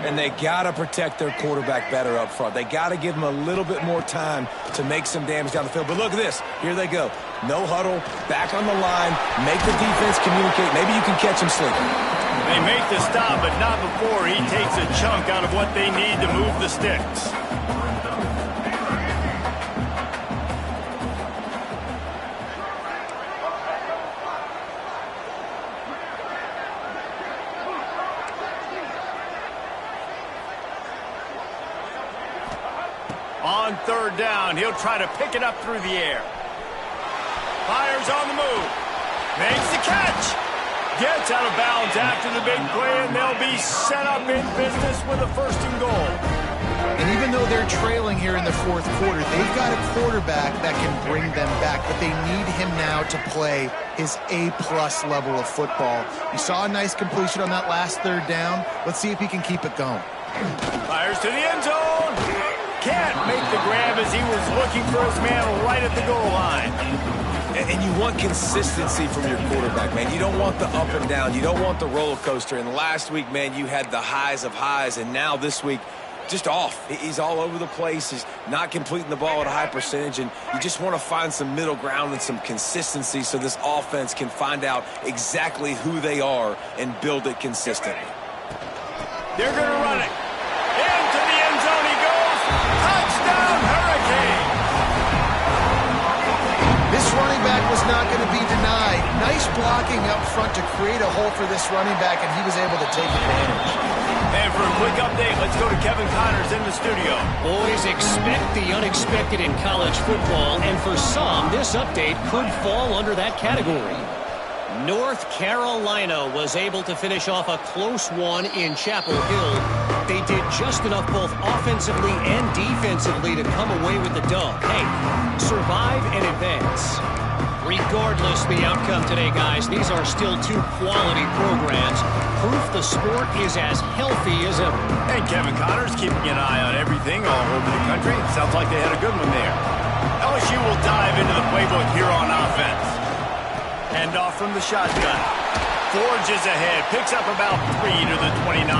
Speaker 2: And they got to protect their quarterback better up front. They got to give him a little bit more time to make some damage down the field. But look at this. Here they go. No huddle, back on the line, make the defense communicate. Maybe you can catch him sleeping.
Speaker 1: They make the stop, but not before he takes a chunk out of what they need to move the sticks. On third down, he'll try to pick it up through the air. Fires on the move. Makes the catch. Gets out of bounds after the big play, and they'll be set up in business with a 1st and goal.
Speaker 3: And even though they're trailing here in the fourth quarter, they've got a quarterback that can bring them back, but they need him now to play his A-plus level of football. You saw a nice completion on that last third down. Let's see if he can keep it going.
Speaker 1: Fires to the end zone. Can't make the grab as he was looking for his man right at the goal line.
Speaker 2: And you want consistency from your quarterback, man. You don't want the up and down. You don't want the roller coaster. And last week, man, you had the highs of highs, and now this week, just off. He's all over the place. He's not completing the ball at a high percentage, and you just want to find some middle ground and some consistency so this offense can find out exactly who they are and build it consistently.
Speaker 1: They're going to run it. Into the end zone he goes. Touchdown, Hurricane.
Speaker 3: This running back was not going to be denied. Nice blocking up front to create a hole for this running back, and he was able to take advantage.
Speaker 1: And for a quick update, let's go to Kevin Connors in the studio.
Speaker 6: Boys, expect the unexpected in college football, and for some, this update could fall under that category. North Carolina was able to finish off a close one in Chapel Hill. They did just enough both offensively and defensively to come away with the dub. Hey, survive and advance. Regardless the outcome today, guys, these are still 2 quality programs. Proof the sport is as healthy as ever.
Speaker 1: And Kevin Connors keeping an eye on everything all over the country. Sounds like they had a good one there. LSU will dive into the playbook here on offense. Hand off from the shotgun. Forges ahead. Picks up about 3 to the 29.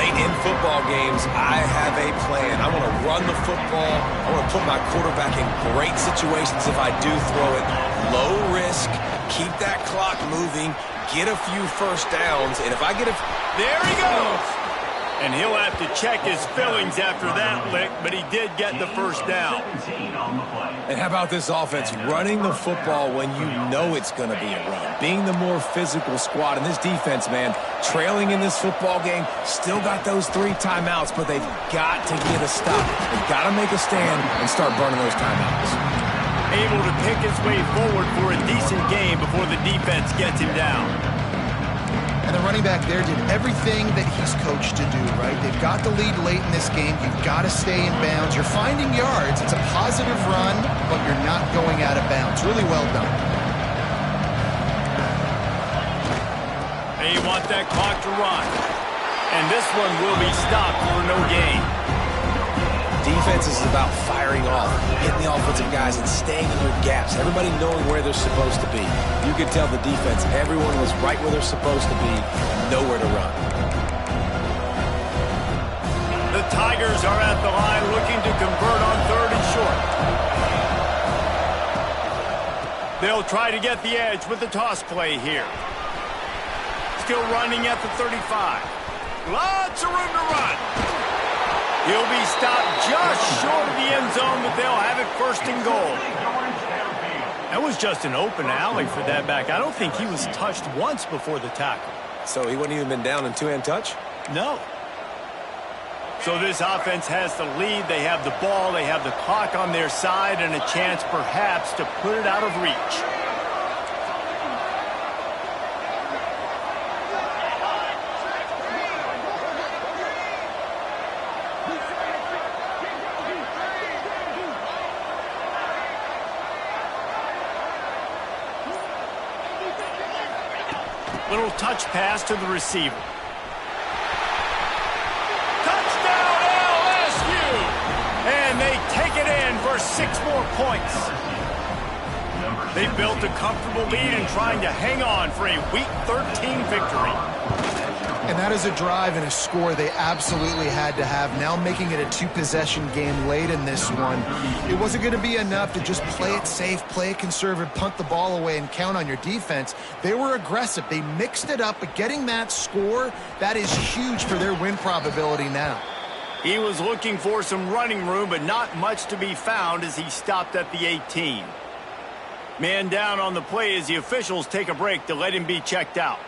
Speaker 2: right, in football games, I have a plan. I want to run the football. I want to put my quarterback in great situations if I do throw it. Low risk, keep that clock moving, get a few first downs, and if I get a...
Speaker 1: There he goes! And he'll have to check his fillings after that lick, but he did get the first down.
Speaker 4: 17 on the play.
Speaker 2: And how about this offense running the football when you know it's going to be a run? Being the more physical squad. And this defense, man, trailing in this football game, still got those 3 timeouts, but they've got to get a stop. They've got to make a stand and start burning those timeouts.
Speaker 1: Able to pick his way forward for a decent game before the defense gets him down.
Speaker 3: And the running back there did everything that he's coached to do, right? They've got the lead late in this game. You've got to stay in bounds. You're finding yards. It's a positive run, but you're not going out of bounds. Really well done.
Speaker 1: They want that clock to run. And this one will be stopped for no gain.
Speaker 2: Defense is about firing off, hitting the offensive guys and staying in your gaps. Everybody knowing where they're supposed to be. You could tell the defense, everyone was right where they're supposed to be, nowhere to run.
Speaker 1: The Tigers are at the line looking to convert on 3rd and short. They'll try to get the edge with the toss play here. Still running at the 35. Lots of room to run. He'll be stopped just short of the end zone, but they'll have it 1st and goal. That was just an open alley for that back. I don't think he was touched once before the tackle.
Speaker 2: So he wouldn't even been down in 2-hand touch?
Speaker 1: No. So this offense has the lead. They have the ball. They have the clock on their side and a chance perhaps to put it out of reach. Little touch pass to the receiver. Touchdown LSU! And they take it in for 6 more points. They built a comfortable lead and trying to hang on for a Week 13 victory.
Speaker 3: And that is a drive and a score they absolutely had to have. Now making it a 2-possession game late in this one. It wasn't going to be enough to just play it safe, play it conservative, punt the ball away, and count on your defense. They were aggressive. They mixed it up, but getting that score, that is huge for their win probability now.
Speaker 1: He was looking for some running room, but not much to be found as he stopped at the 18. Man down on the play as the officials take a break to let him be checked out.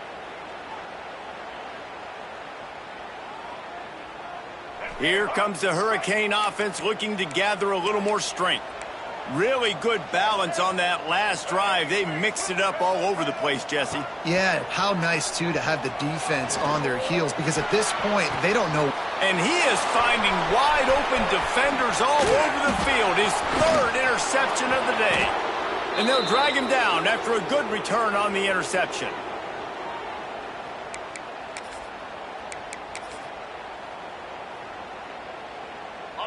Speaker 1: Here comes the Hurricane offense looking to gather a little more strength. Really good balance on that last drive. They mixed it up all over the place, Jesse.
Speaker 3: Yeah, how nice, too, to have the defense on their heels, because at this point, they don't know.
Speaker 1: And he is finding wide open defenders all over the field. His 3rd interception of the day. And they'll drag him down after a good return on the interception.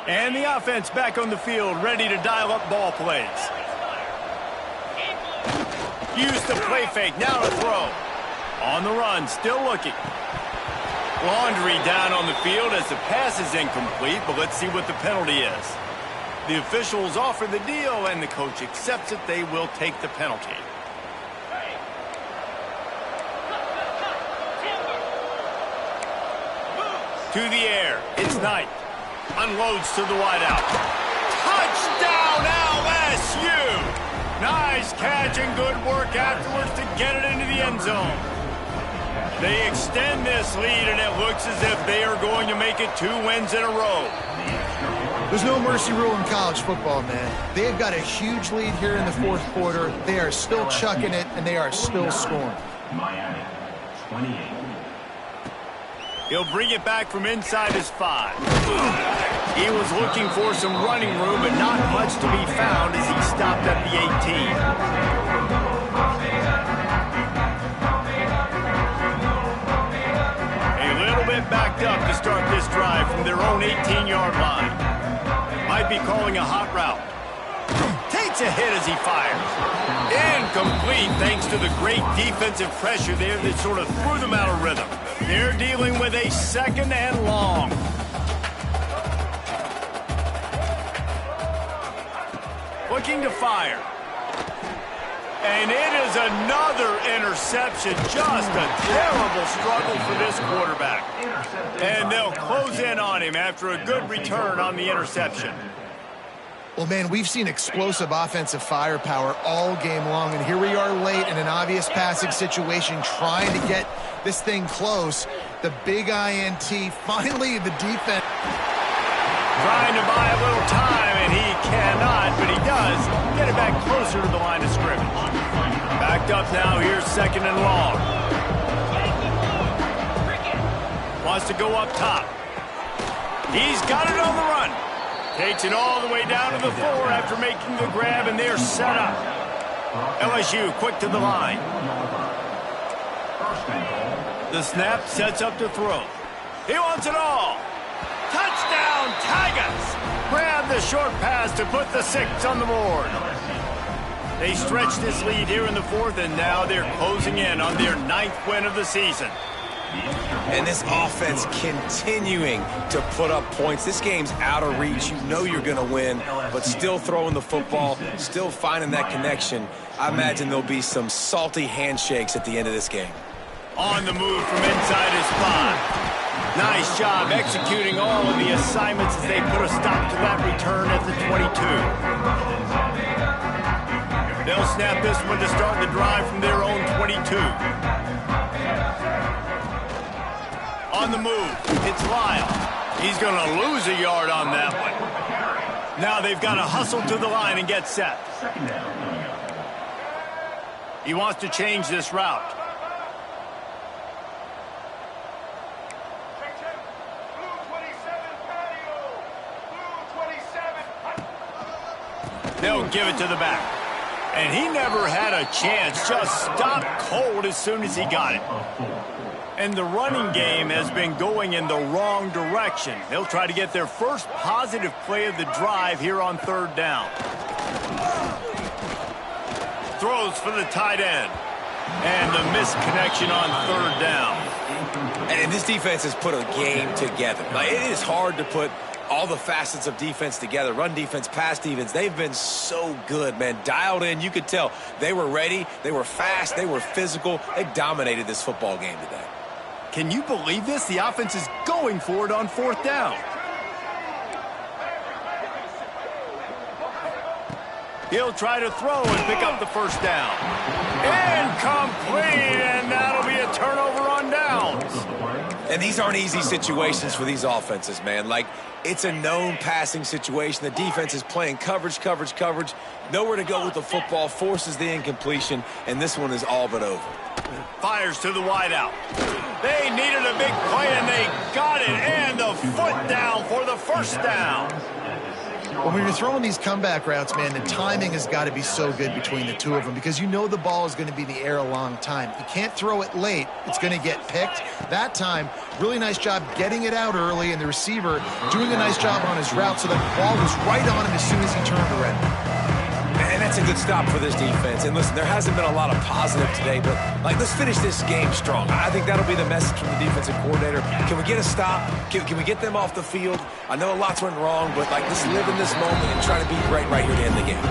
Speaker 1: And the offense back on the field, ready to dial up ball plays. Use the play fake, now to throw. On the run, still looking. Laundry down on the field as the pass is incomplete, but let's see what the penalty is. The officials offer the deal, and the coach accepts it. They will take the penalty. To the air, it's Knight. Unloads to the wideout. Touchdown LSU! Nice catch and good work afterwards to get it into the end zone. They extend this lead, and it looks as if they are going to make it 2 wins in a row.
Speaker 3: There's no mercy rule in college football, man. They've got a huge lead here in the 4th quarter. They are still chucking it, and they are still scoring.
Speaker 4: Miami, 28.
Speaker 1: He'll bring it back from inside his 5. He was looking for some running room, but not much to be found as he stopped at the 18. A little bit backed up to start this drive from their own 18-yard line. Might be calling a hot route. Takes a hit as he fires. Incomplete thanks to the great defensive pressure there that sort of threw them out of rhythm. They're dealing with a 2nd and long. looking to fire. And it is another interception. Just a terrible struggle for this quarterback. And they'll close in on him after a good return on the interception.
Speaker 3: Well, man, we've seen explosive offensive firepower all game long, and here we are late in an obvious passing situation trying to get this thing close. The big INT, finally the defense.
Speaker 1: Trying to buy a little time, and he cannot, but he does get it back closer to the line of scrimmage. Backed up now, here's 2nd and long. Wants to go up top. He's got it on the run. Takes it all the way down to the 4 after making the grab, and they're set up. LSU quick to the line. The snap sets up to throw. He wants it all. Touchdown, Tigers! Grab the short pass to put the 6 on the board. They stretch this lead here in the 4th, and now they're closing in on their 9th win of the season.
Speaker 2: And this offense continuing to put up points. This game's out of reach. You know you're going to win, but still throwing the football, still finding that connection. I imagine there'll be some salty handshakes at the end of this game.
Speaker 1: On the move from inside his spot. Nice job executing all of the assignments as they put a stop to that return at the 22. They'll snap this one to start the drive from their own 22. On the move, it's Lyle. He's going to lose a yard on that one. Now they've got to hustle to the line and get set. He wants to change this route. They'll give it to the back. And he never had a chance. Just stopped cold as soon as he got it. And the running game has been going in the wrong direction. They'll try to get their first positive play of the drive here on 3rd down. Throws for the tight end. And the missed connection on 3rd down.
Speaker 2: And this defense has put a game together. Like, it is hard to put all the facets of defense together. Run defense, pass defense. They've been so good, man. Dialed in. You could tell they were ready. They were fast. They were physical. They dominated this football game today.
Speaker 1: Can you believe this? The offense is going for it on 4th down. He'll try to throw and pick up the 1st down. Incomplete, and that'll be a turnover on downs.
Speaker 2: And these aren't easy situations for these offenses, man. Like, it's a known passing situation. The defense is playing coverage. Nowhere to go with the football, forces the incompletion, and this one is all but over.
Speaker 1: Fires to the wideout. They needed a big play, and they got it, and the foot down for the 1st down.
Speaker 3: When you're throwing these comeback routes, man, the timing has got to be so good between the two of them because you know the ball is going to be in the air a long time. You can't throw it late. It's going to get picked. That time, really nice job getting it out early, and the receiver doing a nice job on his route so that the ball was right on him as soon as he turned around.
Speaker 2: And that's a good stop for this defense. And listen, there hasn't been a lot of positive today, but like, let's finish this game strong. I think that'll be the message from the defensive coordinator. Can we get a stop? Can we get them off the field? I know a lot's went wrong, but like, let's live in this moment and try to be great right here to end the game.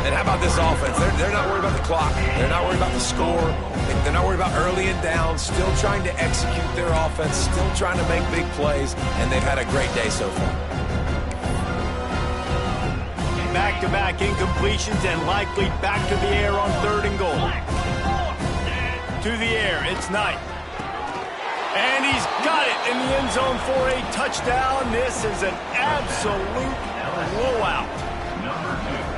Speaker 2: And how about this offense? They're not worried about the clock. They're not worried about the score. They're not worried about early and down. Still trying to execute their offense. Still trying to make big plays. And they've had a great day so far.
Speaker 1: Back-to-back incompletions and likely back to the air on 3rd and goal. To the air, it's Knight. And he's got it in the end zone for a touchdown. This is an absolute blowout.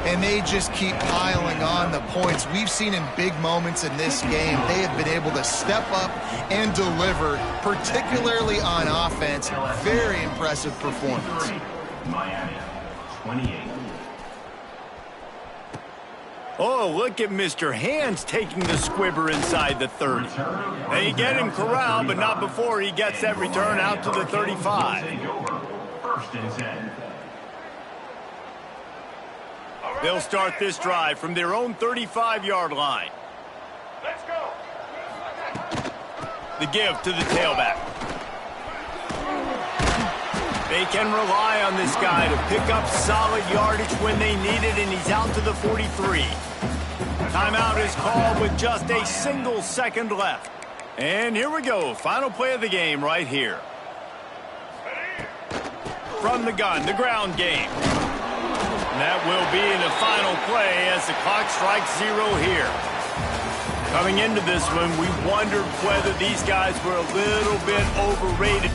Speaker 3: And they just keep piling on the points. We've seen in big moments in this game, they have been able to step up and deliver, particularly on offense. Very impressive performance.
Speaker 4: Miami, 28.
Speaker 1: Oh, look at Mr. Hands taking the squibber inside the 30. They get him corralled, but not before he gets that return out to the 35.
Speaker 4: 1st and 10.
Speaker 1: They'll start this drive from their own 35-yard line.
Speaker 5: Let's go.
Speaker 1: The give to the tailback. They can rely on this guy to pick up solid yardage when they need it, and he's out to the 43. Timeout is called with just a single second left. And here we go. Final play of the game right here. From the gun, the ground game. And that will be in the final play as the clock strikes 0 here. Coming into this one, we wondered whether these guys were a little bit overrated.